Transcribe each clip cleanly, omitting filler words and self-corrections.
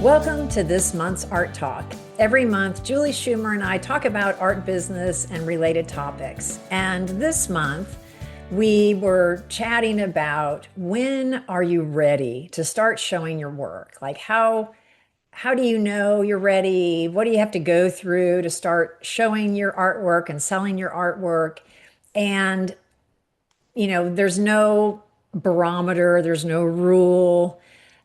Welcome to this month's Art Talk. Every month, Julie Schumer and I talk about art business and related topics. And this month, we were chatting about when are you ready to start showing your work? Like how do you know you're ready? What do you have to go through to start showing your artwork and selling your artwork? And there's no barometer, there's no rule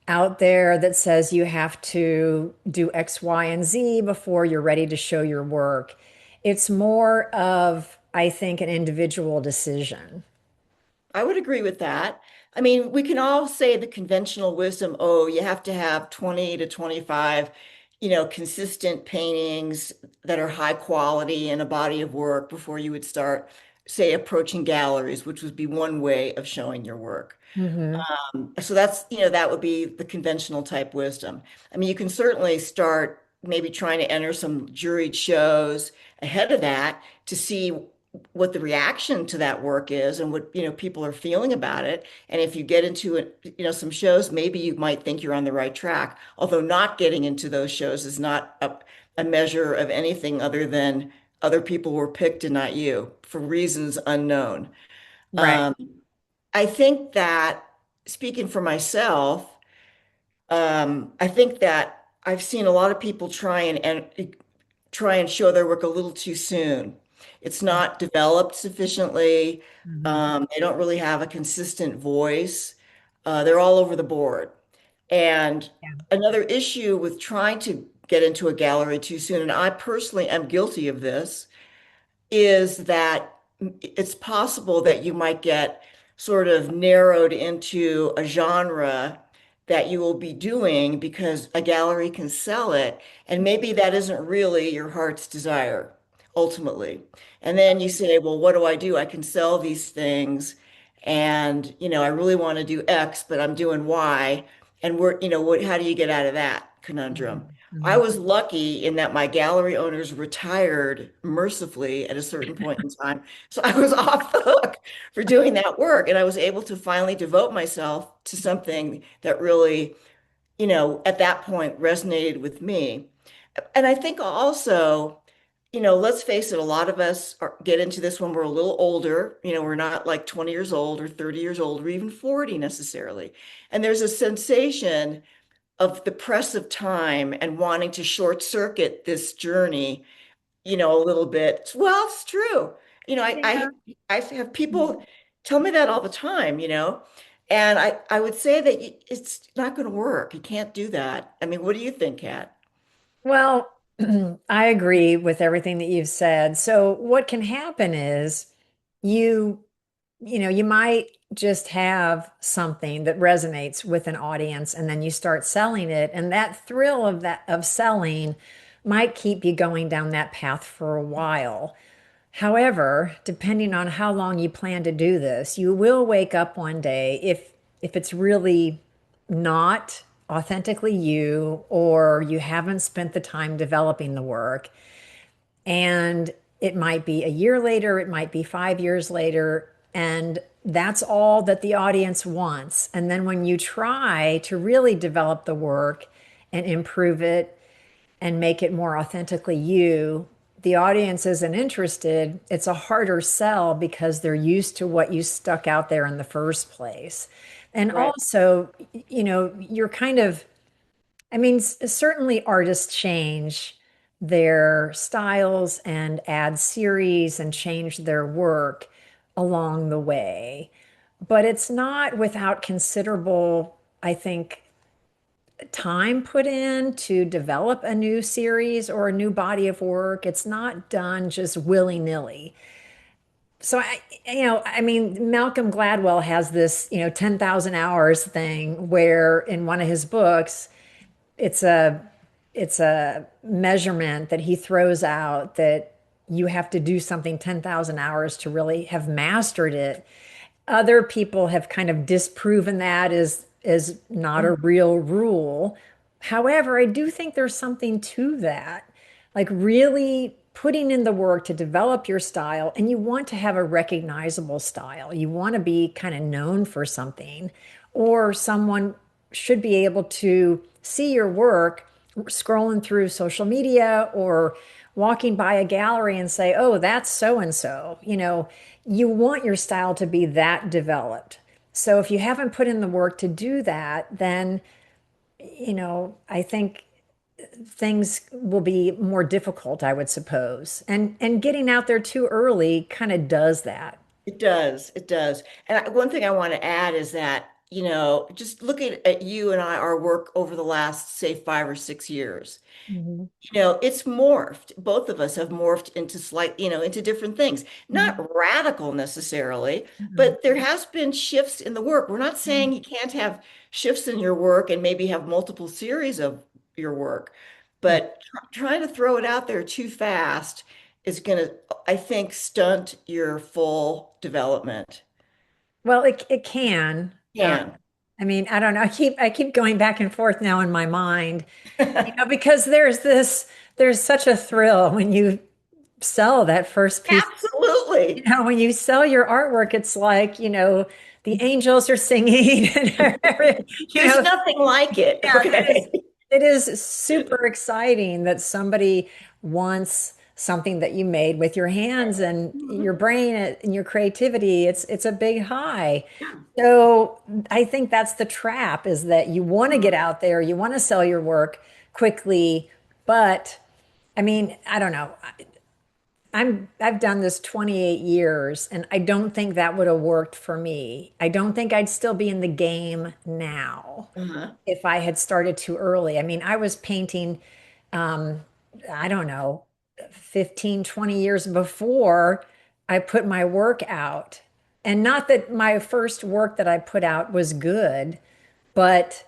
out there that says you have to do X, Y, and Z before you're ready to show your work. It's more of, I think, an individual decision. I would agree with that. I mean, we can all say the conventional wisdom, oh, you have to have 20 to 25, consistent paintings that are high quality and a body of work before you would start, say, approaching galleries, which would be one way of showing your work. Hmm. So that's, that would be the conventional type wisdom. I mean, you can certainly start maybe trying to enter some juried shows ahead of that to see what the reaction to that work is and what, people are feeling about it. And if you get into it, some shows, maybe you might think you're on the right track. Although not getting into those shows is not a measure of anything other than other people were picked and not you for reasons unknown. Right. Um, I think that speaking for myself, I think that I've seen a lot of people try and show their work a little too soon. It's not developed sufficiently. Hmm. They don't really have a consistent voice. They're all over the board. And Yeah. another issue with trying to get into a gallery too soon, and I personally am guilty of this, is that it's possible that you might get sort of narrowed into a genre that you will be doing because a gallery can sell it. And maybe that isn't really your heart's desire ultimately. And then you say, well, what do I do? I can sell these things. And, I really want to do X, but I'm doing Y. And how do you get out of that conundrum? I Hmm. was lucky in that my gallery owners retired mercifully at a certain point in time. So I was off the hook for doing that work. And I was able to finally devote myself to something that really, at that point resonated with me. And I think also, let's face it, a lot of us get into this when we're a little older. We're not like 20 years old or 30 years old or even 40 necessarily. And there's a sensation of the press of time and wanting to short circuit this journey, a little bit. Well, it's true. I have Yeah. people tell me that all the time, and I would say that it's not going to work. You can't do that. I mean, what do you think, Kat? Well, I agree with everything that you've said. So what can happen is you you might just have something that resonates with an audience and then you start selling it, and that thrill of selling might keep you going down that path for a while. However, depending on how long you plan to do this, you will wake up one day if it's really not authentically you, or you haven't spent the time developing the work, and it might be a year later, it might be 5 years later, and that's all that the audience wants. And then when you try to really develop the work and improve it and make it more authentically you, the audience isn't interested. It's a harder sell because they're used to what you stuck out there in the first place. And Right. also, you're kind of, I mean, certainly artists change their styles and add series and change their work along the way. But it's not without considerable, I think, time put in to develop a new series or a new body of work. It's not done just willy-nilly. So I mean, Malcolm Gladwell has this, 10,000 hours thing where in one of his books, it's a it's a measurement that he throws out that you have to do something 10,000 hours to really have mastered it. Other people have kind of disproven that is not a real rule. However, I do think there's something to that. Like really putting in the work to develop your style, and you want to have a recognizable style. You want to be kind of known for something, or someone should be able to see your work scrolling through social media or walking by a gallery and say, oh, that's so and so. You want your style to be that developed. So if you haven't put in the work to do that, then, I think things will be more difficult, I would suppose. And getting out there too early kind of does that. It does. It does. And one thing I want to add is that, just looking at you and our work over the last, say, 5 or 6 years, Mhm. it's morphed. Both of us have morphed into into different things. Not Mhm. radical necessarily, Mhm. but there has been shifts in the work. We're not saying you can't have shifts in your work and maybe have multiple series of your work, Mhm. but trying to throw it out there too fast is going to, I think, stunt your full development. Well, it can. Can. I mean, I don't know. I keep going back and forth now in my mind, because there's such a thrill when you sell that first piece. Absolutely. When you sell your artwork, it's like, the angels are singing and you There's know, nothing like it. yeah, Okay. it is super exciting that somebody wants something that you made with your hands and your brain and your creativity. It's a big high. So I think that's the trap is that you want to get out there, you want to sell your work quickly, but I mean, I don't know. I've done this 28 years and I don't think that would have worked for me. I don't think I'd still be in the game now Uh-huh. if I had started too early. I mean, I was painting, um, I don't know, 15, 20 years before I put my work out. And not that my first work that I put out was good, but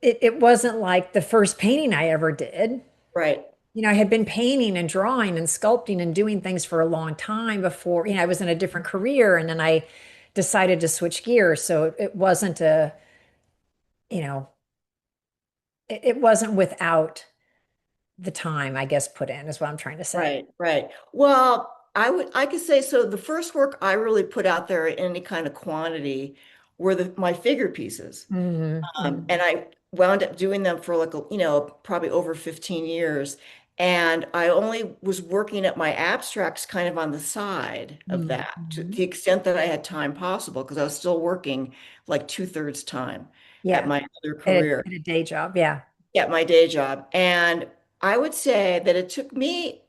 it wasn't like the first painting I ever did. Right. I had been painting and drawing and sculpting and doing things for a long time before, I was in a different career and then I decided to switch gears. So it wasn't you know, it wasn't without the time, I guess, put in, is what I'm trying to say. Right, right. Well, I could say so. The first work I really put out there in any kind of quantity were my figure pieces. Hmm. And I wound up doing them for like, probably over 15 years. And I only was working at my abstracts kind of on the side of that to Hmm. the extent that I had time possible, because I was still working like 2/3 time at Yeah, my other at a, career, at a day job. Yeah. at my day job. And I would say that it took me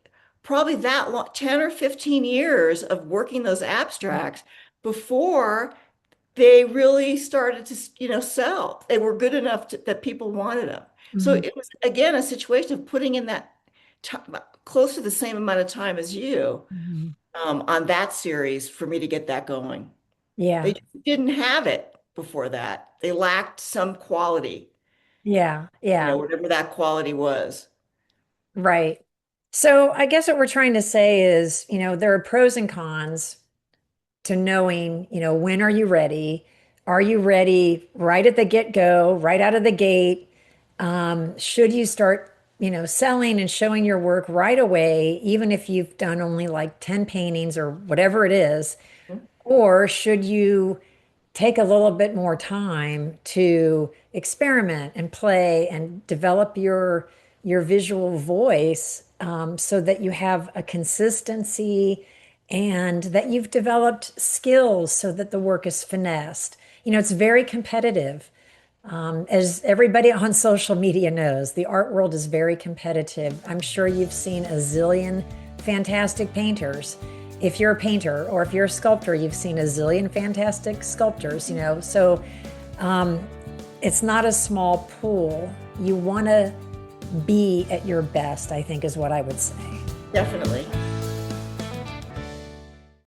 probably that long, 10 or 15 years of working those abstracts before they really started to, sell. They were good enough that people wanted them. So Hmm. it was, again, a situation of putting in that close to the same amount of time as you Hmm. on that series for me to get that going. They Yeah. just didn't have it before that. They lacked some quality, Yeah. Yeah. whatever that quality was. Right. So I guess what we're trying to say is, there are pros and cons to knowing, when are you ready? Are you ready right at the get-go, right out of the gate? Should you start, selling and showing your work right away, even if you've done only like 10 paintings or whatever it is? Or should you take a little bit more time to experiment and play and develop your visual voice, so that you have a consistency and that you've developed skills so that the work is finessed. It's very competitive. As everybody on social media knows, the art world is very competitive. I'm sure you've seen a zillion fantastic painters. If you're a painter or if you're a sculptor, you've seen a zillion fantastic sculptors. So it's not a small pool. You want to be at your best, I think, is what I would say. Definitely.